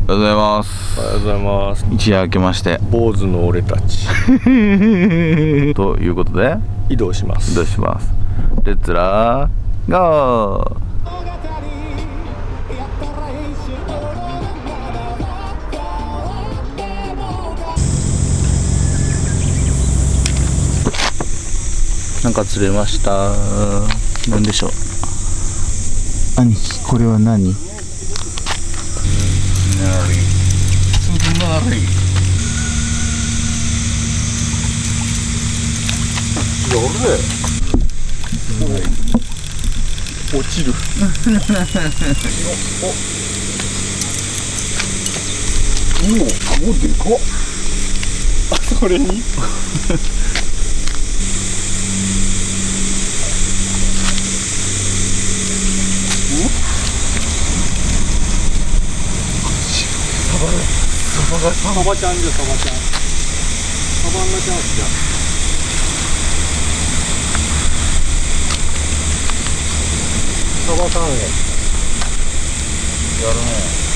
おはようございます。おはようございます。一夜明けまして坊主の俺たちということで移動します。移動します。レッツラーゴー。なんか釣れました。なんでしょう。兄貴、これは何？落ちる。お、でかっ。あ、それに。サバちゃんじゃ、サバちゃん。サバンナちゃんすじゃん。サバさんへ。やるね。